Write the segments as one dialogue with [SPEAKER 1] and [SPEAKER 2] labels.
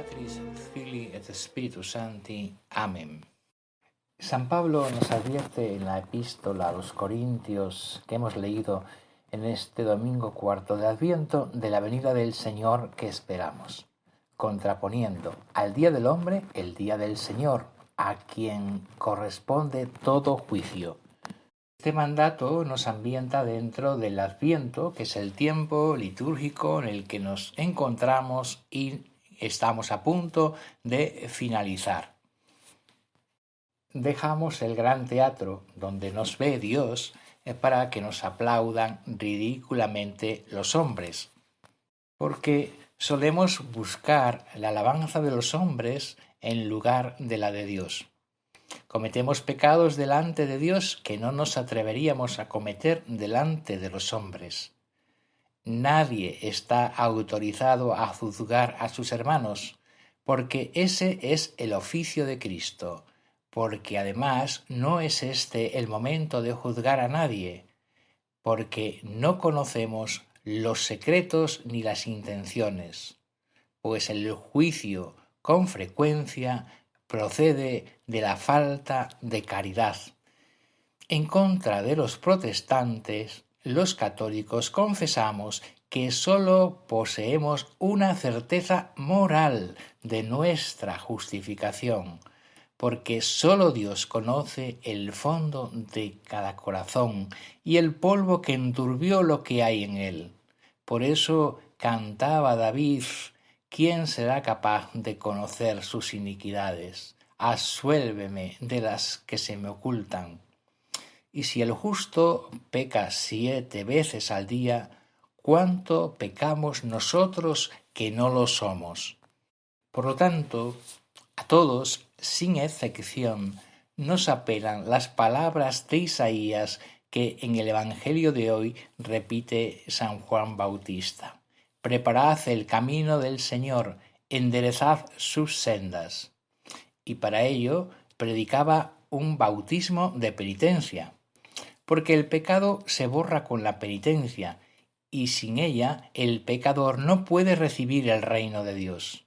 [SPEAKER 1] Patris, Filii et Spiritus Sancti. Amén. San Pablo nos advierte en la epístola a los Corintios que hemos leído en este domingo cuarto de Adviento de la venida del Señor que esperamos, contraponiendo al día del hombre el día del Señor, a quien corresponde todo juicio. Este mandato nos ambienta dentro del Adviento, que es el tiempo litúrgico en el que nos encontramos y estamos a punto de finalizar. Dejamos el gran teatro donde nos ve Dios para que nos aplaudan ridículamente los hombres, porque solemos buscar la alabanza de los hombres en lugar de la de Dios. Cometemos pecados delante de Dios que no nos atreveríamos a cometer delante de los hombres. Nadie está autorizado a juzgar a sus hermanos, porque ese es el oficio de Cristo, porque además no es este el momento de juzgar a nadie, porque no conocemos los secretos ni las intenciones, pues el juicio con frecuencia procede de la falta de caridad. En contra de los protestantes, los católicos confesamos que sólo poseemos una certeza moral de nuestra justificación, porque sólo Dios conoce el fondo de cada corazón y el polvo que enturbió lo que hay en él. Por eso cantaba David: ¿quién será capaz de conocer sus iniquidades? Absuélveme de las que se me ocultan. Y si el justo peca 7 veces al día, ¿cuánto pecamos nosotros que no lo somos? Por lo tanto, a todos, sin excepción, nos apelan las palabras de Isaías que en el Evangelio de hoy repite San Juan Bautista: preparad el camino del Señor, enderezad sus sendas. Y para ello predicaba un bautismo de penitencia, porque el pecado se borra con la penitencia, y sin ella el pecador no puede recibir el reino de Dios.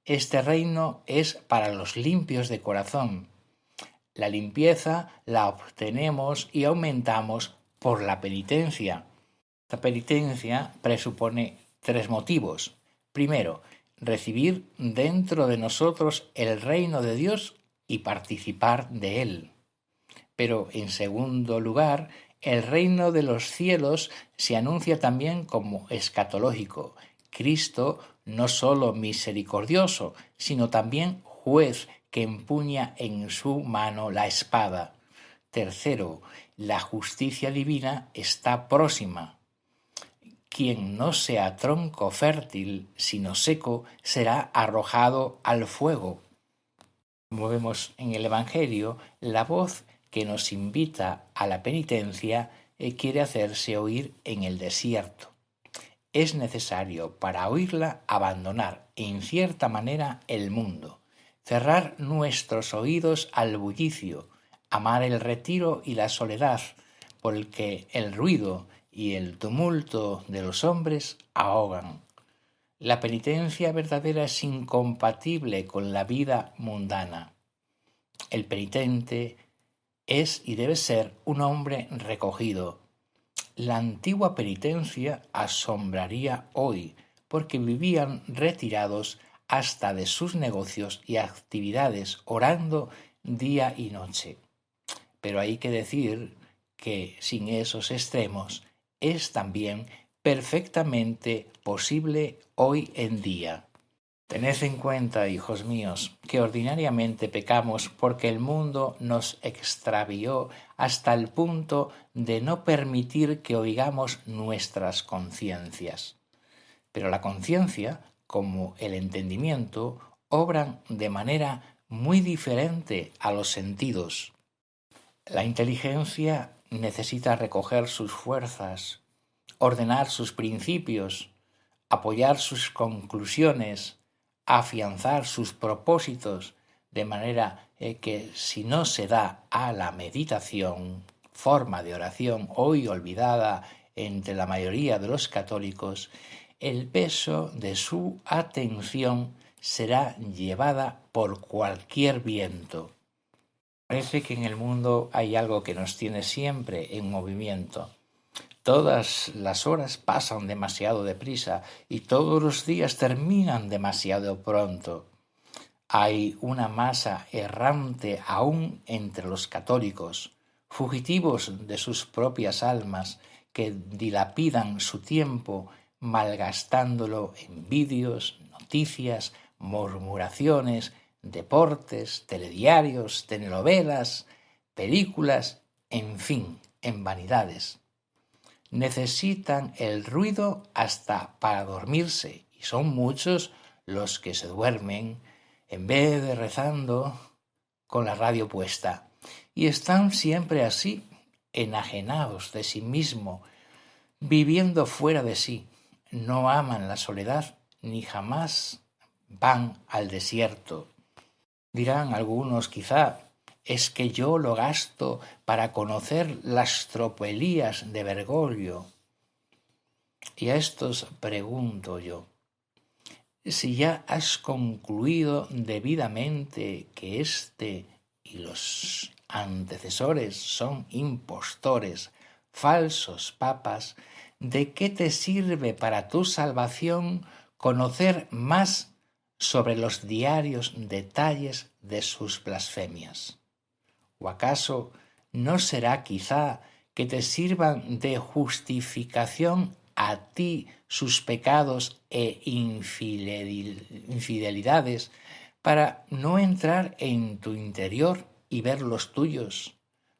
[SPEAKER 1] Este reino es para los limpios de corazón. La limpieza la obtenemos y aumentamos por la penitencia. La penitencia presupone 3 motivos. Primero, recibir dentro de nosotros el reino de Dios y participar de él. Pero en segundo lugar, el reino de los cielos se anuncia también como escatológico. Cristo no solo misericordioso, sino también juez que empuña en su mano la espada. Tercero, la justicia divina está próxima. Quien no sea tronco fértil, sino seco, será arrojado al fuego. Como vemos en el Evangelio, la voz que nos invita a la penitencia quiere hacerse oír en el desierto. Es necesario para oírla abandonar en cierta manera el mundo, cerrar nuestros oídos al bullicio, amar el retiro y la soledad, porque el ruido y el tumulto de los hombres ahogan. La penitencia verdadera es incompatible con la vida mundana. El penitente es y debe ser un hombre recogido. La antigua penitencia asombraría hoy, porque vivían retirados hasta de sus negocios y actividades, orando día y noche. Pero hay que decir que sin esos extremos es también perfectamente posible hoy en día. Tened en cuenta, hijos míos, que ordinariamente pecamos porque el mundo nos extravió hasta el punto de no permitir que oigamos nuestras conciencias. Pero la conciencia, como el entendimiento, obran de manera muy diferente a los sentidos. La inteligencia necesita recoger sus fuerzas, ordenar sus principios, apoyar sus conclusiones, afianzar sus propósitos, de manera que si no se da a la meditación, forma de oración hoy olvidada entre la mayoría de los católicos, el peso de su atención será llevada por cualquier viento. Parece que en el mundo hay algo que nos tiene siempre en movimiento. Todas las horas pasan demasiado deprisa y todos los días terminan demasiado pronto. Hay una masa errante aún entre los católicos, fugitivos de sus propias almas, que dilapidan su tiempo malgastándolo en vídeos, noticias, murmuraciones, deportes, telediarios, telenovelas, películas, en fin, en vanidades. Necesitan el ruido hasta para dormirse, y son muchos los que se duermen en vez de rezando con la radio puesta. Y están siempre así, enajenados de sí mismo, viviendo fuera de sí. No aman la soledad, ni jamás van al desierto. Dirán algunos quizá, es que yo lo gasto para conocer las tropelías de Bergoglio. Y a estos pregunto yo, si ya has concluido debidamente que este y los antecesores son impostores, falsos papas, ¿de qué te sirve para tu salvación conocer más sobre los diarios detalles de sus blasfemias? ¿O acaso no será quizá que te sirvan de justificación a ti sus pecados e infidelidades para no entrar en tu interior y ver los tuyos,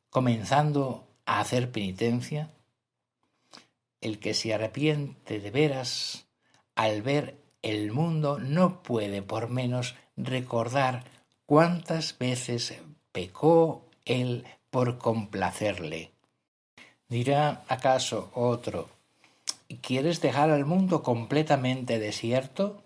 [SPEAKER 1] comenzando a hacer penitencia? El que se arrepiente de veras al ver el mundo no puede por menos recordar cuántas veces pecó él por complacerle. Dirá acaso otro, ¿quieres dejar al mundo completamente desierto?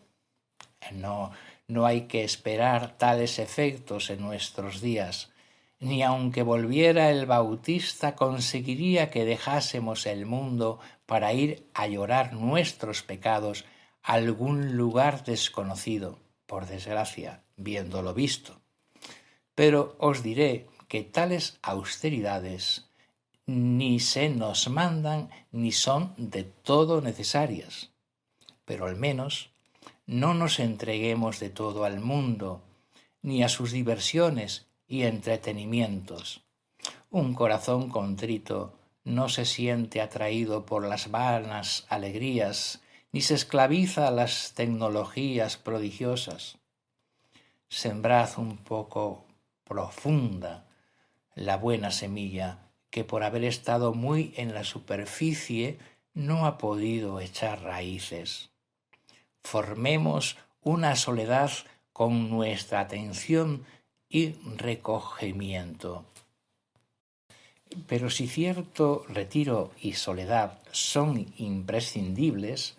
[SPEAKER 1] No hay que esperar tales efectos en nuestros días. Ni aunque volviera el Bautista conseguiría que dejásemos el mundo para ir a llorar nuestros pecados a algún lugar desconocido, por desgracia, viéndolo visto. Pero os diré que tales austeridades ni se nos mandan ni son de todo necesarias. Pero al menos no nos entreguemos de todo al mundo, ni a sus diversiones y entretenimientos. Un corazón contrito no se siente atraído por las vanas alegrías, ni se esclaviza a las tecnologías prodigiosas. Sembrad un poco profunda la buena semilla, que por haber estado muy en la superficie no ha podido echar raíces. Formemos una soledad con nuestra atención y recogimiento. Pero si cierto retiro y soledad son imprescindibles,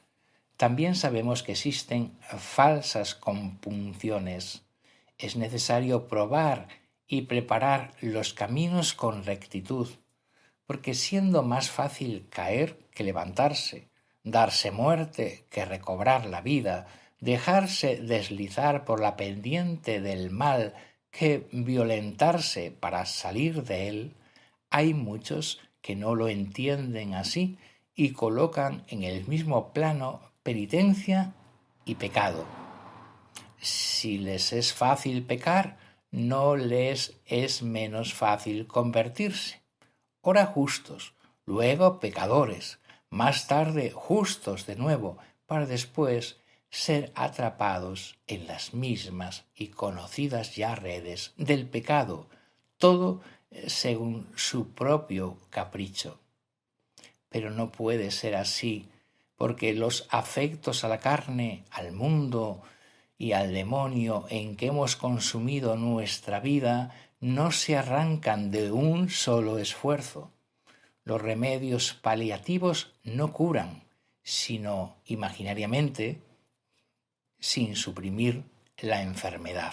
[SPEAKER 1] también sabemos que existen falsas compunciones. Es necesario probar y preparar los caminos con rectitud, porque siendo más fácil caer que levantarse, darse muerte que recobrar la vida, dejarse deslizar por la pendiente del mal que violentarse para salir de él, hay muchos que no lo entienden así y colocan en el mismo plano penitencia y pecado. Si les es fácil pecar, no les es menos fácil convertirse. Ora justos, luego pecadores, más tarde justos de nuevo, para después ser atrapados en las mismas y conocidas ya redes del pecado, todo según su propio capricho. Pero no puede ser así, porque los afectos a la carne, al mundo y al demonio en que hemos consumido nuestra vida no se arrancan de un solo esfuerzo. Los remedios paliativos no curan, sino imaginariamente, sin suprimir la enfermedad.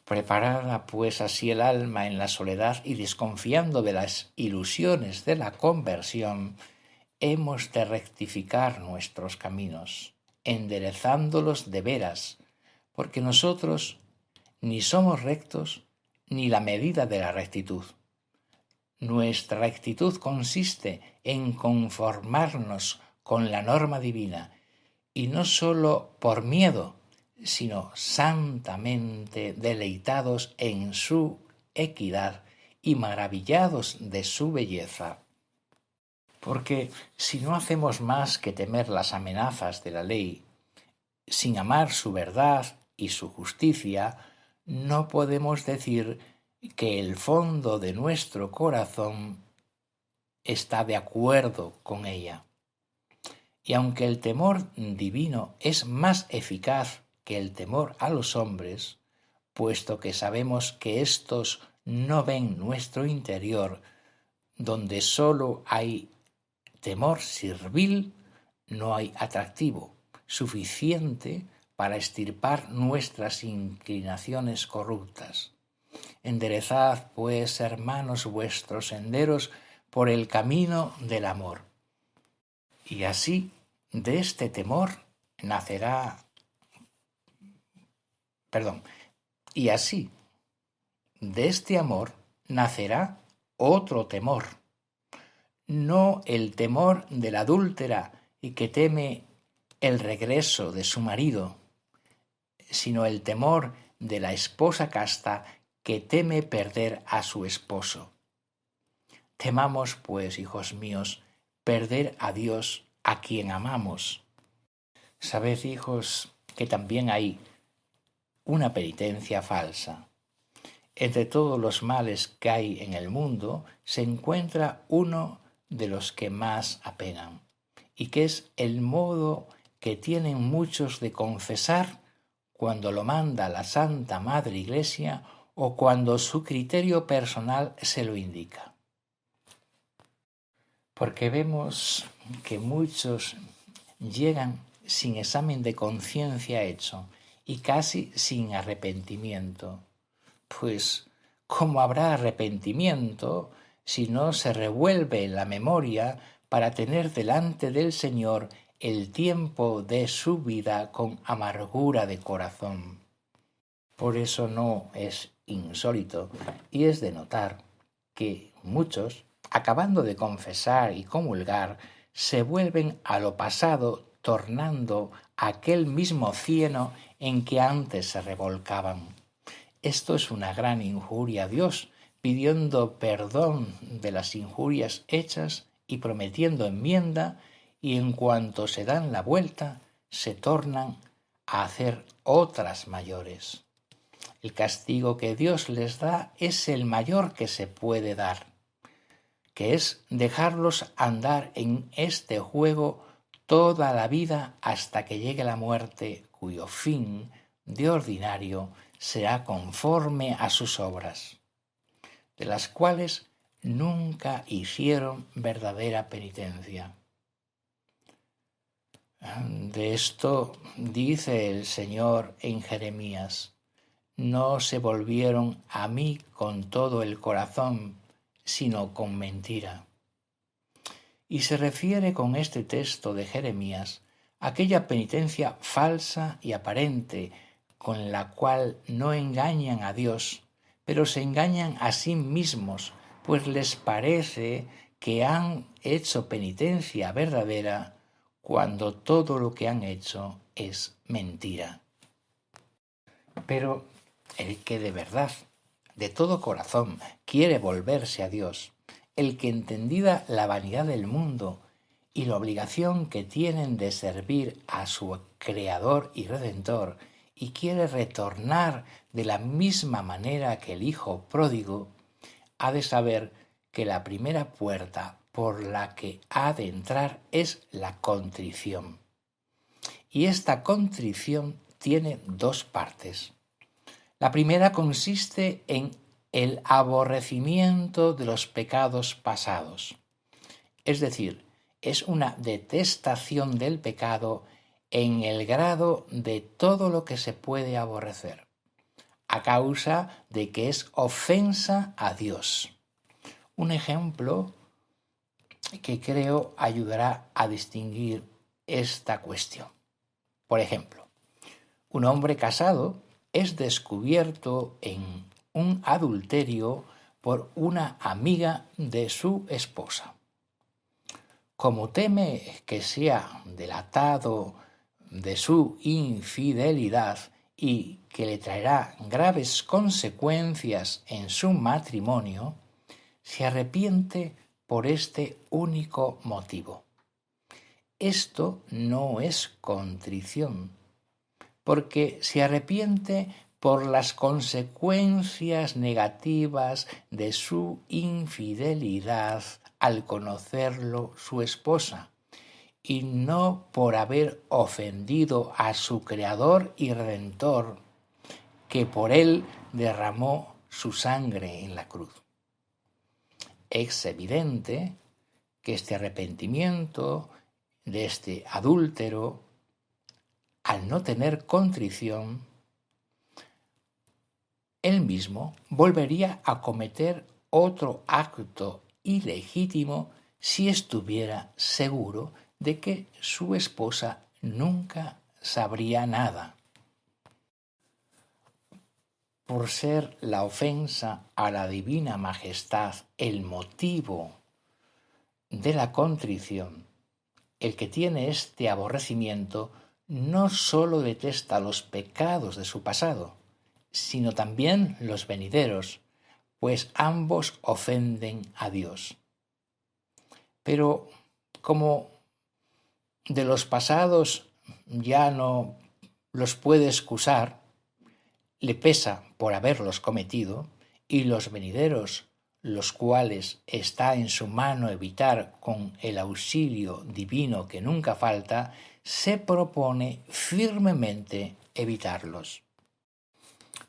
[SPEAKER 1] Preparada pues así el alma en la soledad y desconfiando de las ilusiones de la conversión, hemos de rectificar nuestros caminos. enderezándolos de veras, porque nosotros ni somos rectos ni la medida de la rectitud. Nuestra rectitud consiste en conformarnos con la norma divina, y no sólo por miedo, sino santamente deleitados en su equidad y maravillados de su belleza. Porque si no hacemos más que temer las amenazas de la ley, sin amar su verdad y su justicia, no podemos decir que el fondo de nuestro corazón está de acuerdo con ella. Y aunque el temor divino es más eficaz que el temor a los hombres, puesto que sabemos que éstos no ven nuestro interior, donde sólo hay temor servil, no hay atractivo suficiente para extirpar nuestras inclinaciones corruptas. Enderezad, pues, hermanos, vuestros senderos por el camino del amor. Y así, de este temor nacerá, y así, de este amor nacerá otro temor, no el temor de la adúltera y que teme el regreso de su marido, sino el temor de la esposa casta que teme perder a su esposo. Temamos, pues, hijos míos, perder a Dios a quien amamos. Sabed, hijos, que también hay una penitencia falsa. Entre todos los males que hay en el mundo se encuentra uno de los que más apenan, y que es el modo que tienen muchos de confesar cuando lo manda la Santa Madre Iglesia o cuando su criterio personal se lo indica. Porque vemos que muchos llegan sin examen de conciencia hecho y casi sin arrepentimiento. Pues, ¿cómo habrá arrepentimiento si no se revuelve en la memoria para tener delante del Señor el tiempo de su vida con amargura de corazón? Por eso no es insólito y es de notar que muchos, acabando de confesar y comulgar, se vuelven a lo pasado tornando aquel mismo cieno en que antes se revolcaban. Esto es una gran injuria a Dios, pidiendo perdón de las injurias hechas y prometiendo enmienda, y en cuanto se dan la vuelta, se tornan a hacer otras mayores. El castigo que Dios les da es el mayor que se puede dar, que es dejarlos andar en este juego toda la vida hasta que llegue la muerte, cuyo fin, de ordinario, será conforme a sus obras, de las cuales nunca hicieron verdadera penitencia. De esto dice el Señor en Jeremías: no se volvieron a mí con todo el corazón, sino con mentira. Y se refiere con este texto de Jeremías a aquella penitencia falsa y aparente con la cual no engañan a Dios, pero se engañan a sí mismos, pues les parece que han hecho penitencia verdadera cuando todo lo que han hecho es mentira. Pero el que de verdad, de todo corazón, quiere volverse a Dios, el que entendida la vanidad del mundo y la obligación que tienen de servir a su Creador y Redentor, y quiere retornar de la misma manera que el Hijo pródigo, ha de saber que la primera puerta por la que ha de entrar es la contrición. Y esta contrición tiene dos partes. La primera consiste en el aborrecimiento de los pecados pasados, es decir, es una detestación del pecado en el grado de todo lo que se puede aborrecer, a causa de que es ofensa a Dios. Un ejemplo que creo ayudará a distinguir esta cuestión. Por ejemplo, un hombre casado es descubierto en un adulterio por una amiga de su esposa. Como teme que sea delatado de su infidelidad y que le traerá graves consecuencias en su matrimonio, se arrepiente por este único motivo. Esto no es contrición, porque se arrepiente por las consecuencias negativas de su infidelidad al conocerlo su esposa, y no por haber ofendido a su Creador y Redentor, que por él derramó su sangre en la cruz. Es evidente que este arrepentimiento de este adúltero, al no tener contrición, él mismo volvería a cometer otro acto ilegítimo si estuviera seguro de que su esposa nunca sabría nada. Por ser la ofensa a la divina majestad el motivo de la contrición, el que tiene este aborrecimiento no sólo detesta los pecados de su pasado, sino también los venideros, pues ambos ofenden a Dios. Pero como de los pasados ya no los puede excusar, le pesa por haberlos cometido, y los venideros, los cuales está en su mano evitar con el auxilio divino que nunca falta, se propone firmemente evitarlos.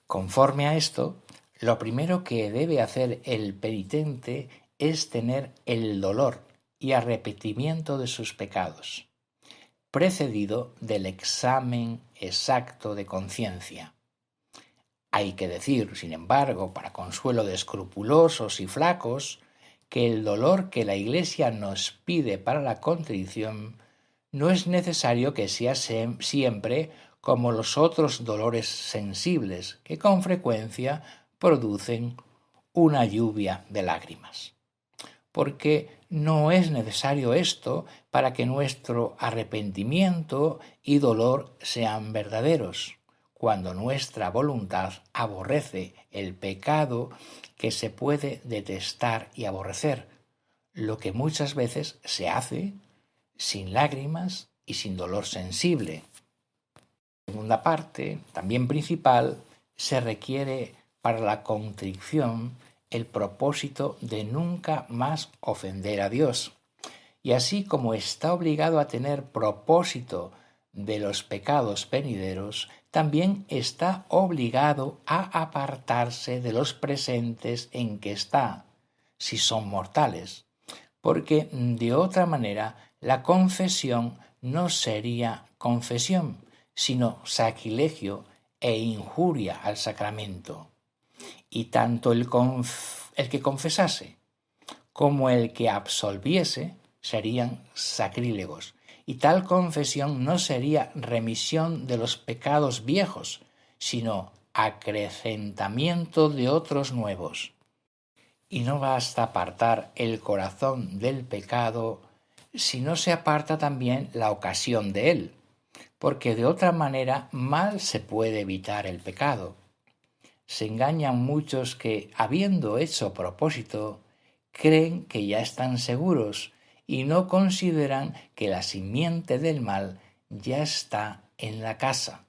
[SPEAKER 1] Conforme a esto, lo primero que debe hacer el penitente es tener el dolor y arrepentimiento de sus pecados, precedido del examen exacto de conciencia. Hay que decir, sin embargo, para consuelo de escrupulosos y flacos, que el dolor que la Iglesia nos pide para la contrición no es necesario que sea siempre como los otros dolores sensibles, que con frecuencia producen una lluvia de lágrimas. Porque no es necesario esto para que nuestro arrepentimiento y dolor sean verdaderos, cuando nuestra voluntad aborrece el pecado que se puede detestar y aborrecer, lo que muchas veces se hace sin lágrimas y sin dolor sensible. Segunda parte, también principal, se requiere para la contrición el propósito de nunca más ofender a Dios. Y así como está obligado a tener propósito de los pecados venideros, también está obligado a apartarse de los presentes en que está, si son mortales, porque de otra manera la confesión no sería confesión, sino sacrilegio e injuria al sacramento. Y tanto el que confesase como el que absolviese serían sacrílegos, y tal confesión no sería remisión de los pecados viejos, sino acrecentamiento de otros nuevos. Y no basta apartar el corazón del pecado si no se aparta también la ocasión de él, porque de otra manera mal se puede evitar el pecado. Se engañan muchos que, habiendo hecho propósito, creen que ya están seguros y no consideran que la simiente del mal ya está en la casa.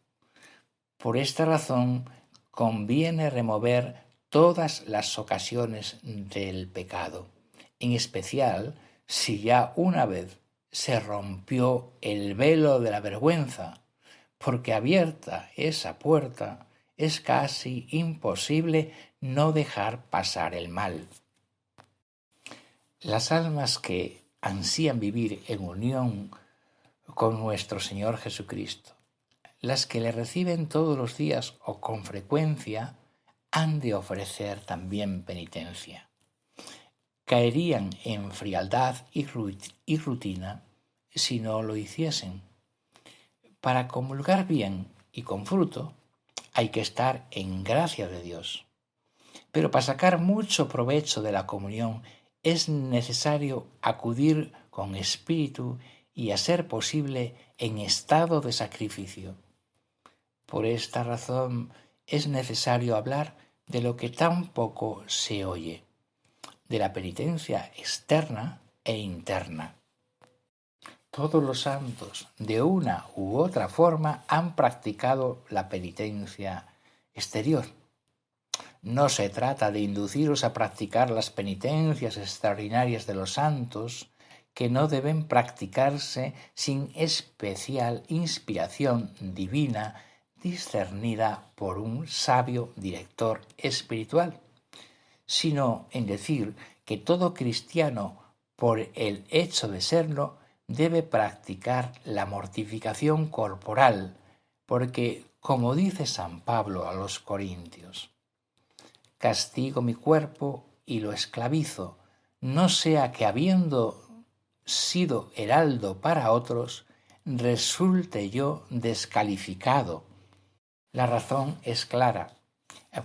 [SPEAKER 1] Por esta razón, conviene remover todas las ocasiones del pecado, en especial si ya una vez se rompió el velo de la vergüenza, porque abierta esa puerta es casi imposible no dejar pasar el mal. Las almas que ansían vivir en unión con nuestro Señor Jesucristo, las que le reciben todos los días o con frecuencia, han de ofrecer también penitencia. Caerían en frialdad y rutina si no lo hiciesen, para comulgar bien y con fruto, hay que estar en gracia de Dios. Pero para sacar mucho provecho de la comunión es necesario acudir con espíritu y, a ser posible, en estado de sacrificio. Por esta razón es necesario hablar de lo que tan poco se oye, de la penitencia externa e interna. Todos los santos, de una u otra forma, han practicado la penitencia exterior. No se trata de induciros a practicar las penitencias extraordinarias de los santos, que no deben practicarse sin especial inspiración divina discernida por un sabio director espiritual, sino en decir que todo cristiano, por el hecho de serlo, debe practicar la mortificación corporal, porque, como dice San Pablo a los Corintios, castigo mi cuerpo y lo esclavizo, no sea que, habiendo sido heraldo para otros, resulte yo descalificado. La razón es clara,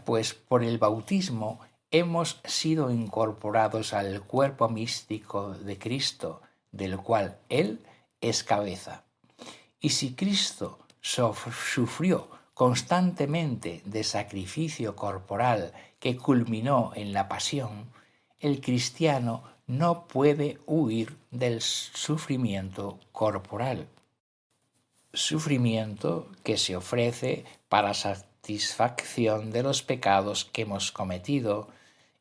[SPEAKER 1] pues por el bautismo hemos sido incorporados al cuerpo místico de Cristo, del cual Él es cabeza. Y si Cristo sufrió constantemente de sacrificio corporal que culminó en la pasión, el cristiano no puede huir del sufrimiento corporal. Sufrimiento que se ofrece para satisfacción de los pecados que hemos cometido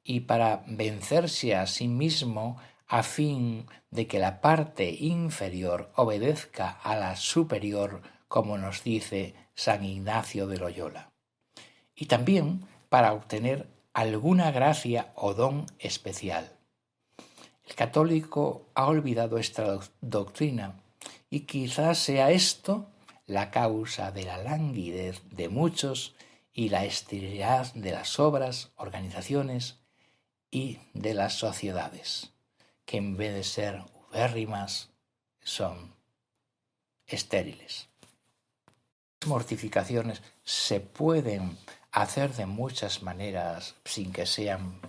[SPEAKER 1] y para vencerse a sí mismo, a fin de que la parte inferior obedezca a la superior, como nos dice San Ignacio de Loyola. Y también para obtener alguna gracia o don especial. El católico ha olvidado esta doctrina, y quizás sea esto la causa de la languidez de muchos y la esterilidad de las obras, organizaciones y de las sociedades, que en vez de ser ubérrimas son estériles. Las mortificaciones se pueden hacer de muchas maneras sin que sean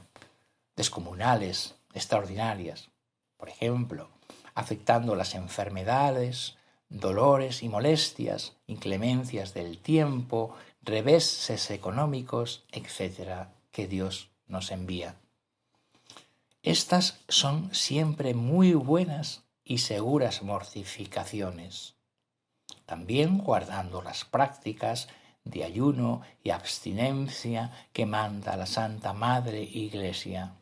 [SPEAKER 1] descomunales, extraordinarias. Por ejemplo, afectando las enfermedades, dolores y molestias, inclemencias del tiempo, reveses económicos, etc., que Dios nos envía. Estas son siempre muy buenas y seguras mortificaciones, también guardando las prácticas de ayuno y abstinencia que manda la Santa Madre Iglesia.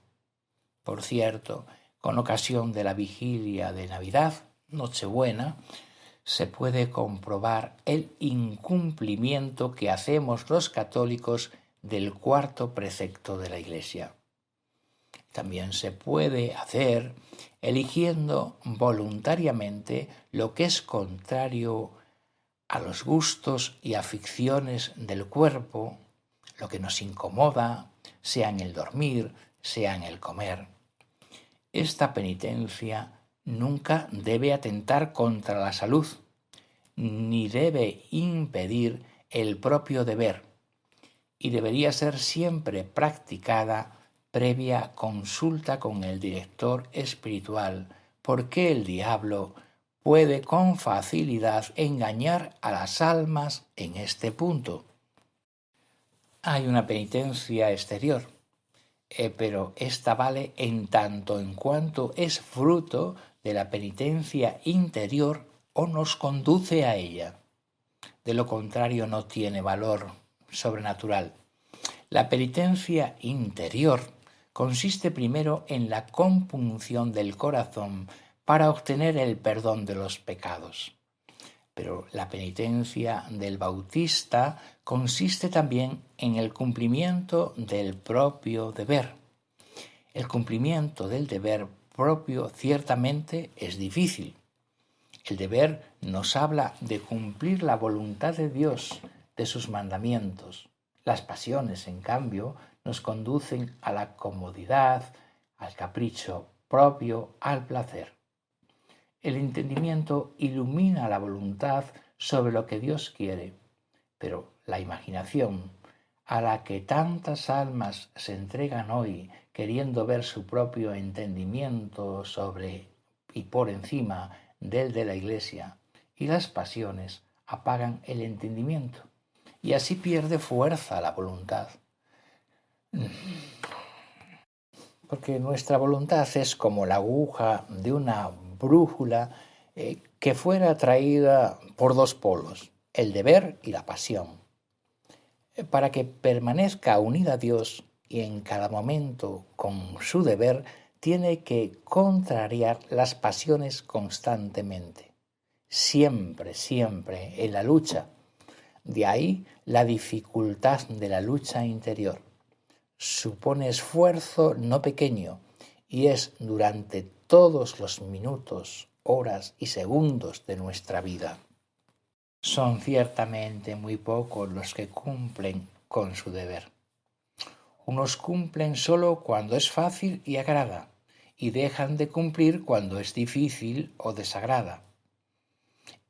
[SPEAKER 1] Por cierto, con ocasión de la vigilia de Navidad, Nochebuena, se puede comprobar el incumplimiento que hacemos los católicos del cuarto precepto de la Iglesia. También se puede hacer eligiendo voluntariamente lo que es contrario a los gustos y aficiones del cuerpo, lo que nos incomoda, sea en el dormir, sea en el comer. Esta penitencia nunca debe atentar contra la salud, ni debe impedir el propio deber, y debería ser siempre practicada previa consulta con el director espiritual, porque el diablo puede con facilidad engañar a las almas en este punto. Hay una penitencia exterior, pero esta vale en tanto en cuanto es fruto de la penitencia interior o nos conduce a ella. De lo contrario, no tiene valor sobrenatural. La penitencia interior consiste primero en la compunción del corazón para obtener el perdón de los pecados. Pero la penitencia del bautista consiste también en el cumplimiento del propio deber. El cumplimiento del deber propio ciertamente es difícil. El deber nos habla de cumplir la voluntad de Dios, de sus mandamientos. Las pasiones, en cambio, nos conducen a la comodidad, al capricho propio, al placer. El entendimiento ilumina la voluntad sobre lo que Dios quiere, pero la imaginación, a la que tantas almas se entregan hoy queriendo ver su propio entendimiento sobre y por encima del de la Iglesia, y las pasiones apagan el entendimiento, y así pierde fuerza la voluntad. Porque nuestra voluntad es como la aguja de una brújula que fuera atraída por dos polos, el deber y la pasión. Para que permanezca unida a Dios y en cada momento con su deber, tiene que contrariar las pasiones constantemente, siempre, siempre en la lucha. De ahí la dificultad de la lucha interior. Supone esfuerzo no pequeño y es durante todos los minutos, horas y segundos de nuestra vida. Son ciertamente muy pocos los que cumplen con su deber. Unos cumplen solo cuando es fácil y agrada, y dejan de cumplir cuando es difícil o desagrada.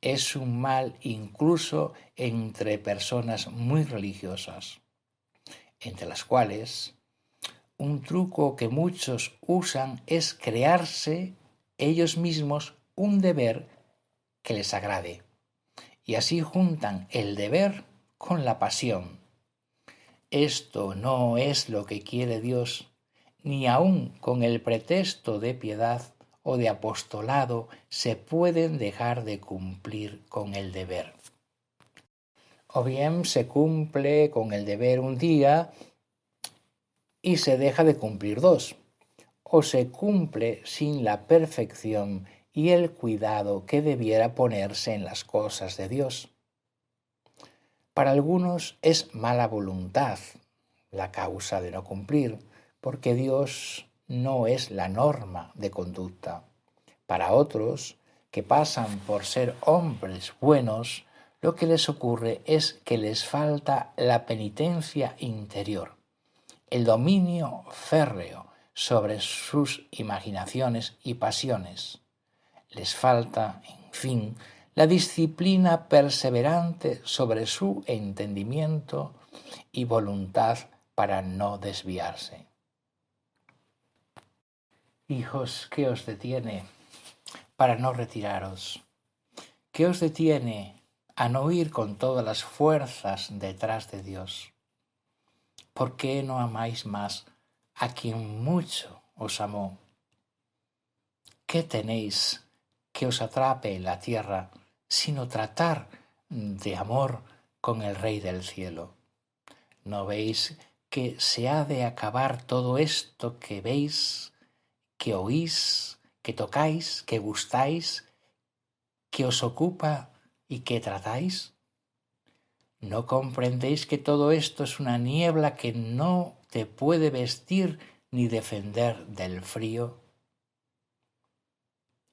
[SPEAKER 1] Es un mal incluso entre personas muy religiosas, entre las cuales un truco que muchos usan es crearse ellos mismos un deber que les agrade, y así juntan el deber con la pasión. Esto no es lo que quiere Dios, ni aun con el pretexto de piedad o de apostolado se pueden dejar de cumplir con el deber. O bien se cumple con el deber un día y se deja de cumplir dos, o se cumple sin la perfección y el cuidado que debiera ponerse en las cosas de Dios. Para algunos es mala voluntad la causa de no cumplir, porque Dios no es la norma de conducta. Para otros, que pasan por ser hombres buenos, lo que les ocurre es que les falta la penitencia interior, el dominio férreo sobre sus imaginaciones y pasiones. Les falta, en fin, la disciplina perseverante sobre su entendimiento y voluntad para no desviarse. Hijos, ¿qué os detiene para no retiraros? ¿Qué os detiene a no ir con todas las fuerzas detrás de Dios? ¿Por qué no amáis más a quien mucho os amó? ¿Qué tenéis que os atrape en la tierra, sino tratar de amor con el Rey del cielo? ¿No veis que se ha de acabar todo esto que veis, que oís, que tocáis, que gustáis, que os ocupa y que tratáis? ¿No comprendéis que todo esto es una niebla que no te puede vestir ni defender del frío?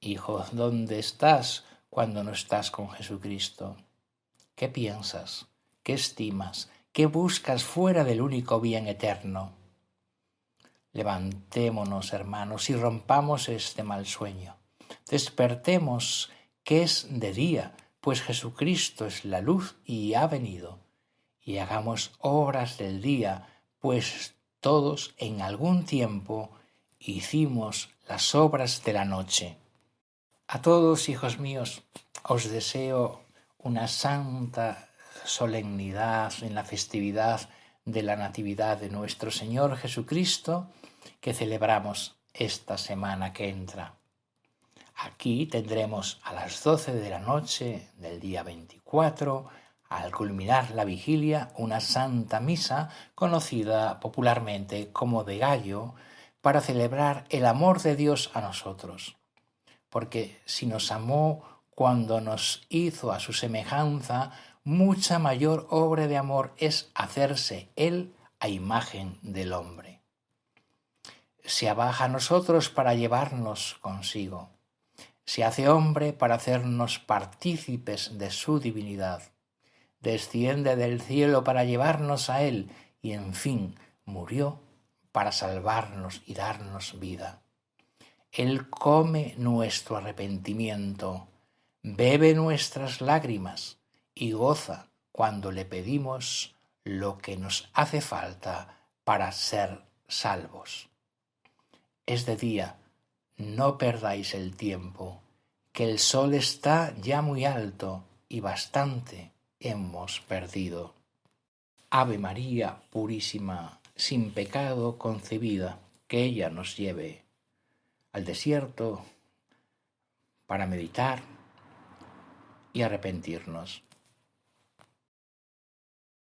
[SPEAKER 1] Hijo, ¿dónde estás cuando no estás con Jesucristo? ¿Qué piensas? ¿Qué estimas? ¿Qué buscas fuera del único bien eterno? Levantémonos, hermanos, y rompamos este mal sueño. Despertemos, que es de día, pues Jesucristo es la luz y ha venido. Y hagamos obras del día, pues todos en algún tiempo hicimos las obras de la noche. A todos, hijos míos, os deseo una santa solemnidad en la festividad de la Natividad de nuestro Señor Jesucristo, que celebramos esta semana que entra. Aquí tendremos a las 12 de la noche del día 24, al culminar la vigilia, una santa misa conocida popularmente como de Gallo, para celebrar el amor de Dios a nosotros. Porque si nos amó cuando nos hizo a su semejanza, mucha mayor obra de amor es hacerse Él a imagen del hombre. Se abaja a nosotros para llevarnos consigo. Se hace hombre para hacernos partícipes de su divinidad. Desciende del cielo para llevarnos a Él y, en fin, murió para salvarnos y darnos vida. Él come nuestro arrepentimiento, bebe nuestras lágrimas, y goza cuando le pedimos lo que nos hace falta para ser salvos. Es de día, no perdáis el tiempo, que el sol está ya muy alto y bastante hemos perdido. Ave María purísima, sin pecado concebida, que ella nos lleve al desierto para meditar y arrepentirnos.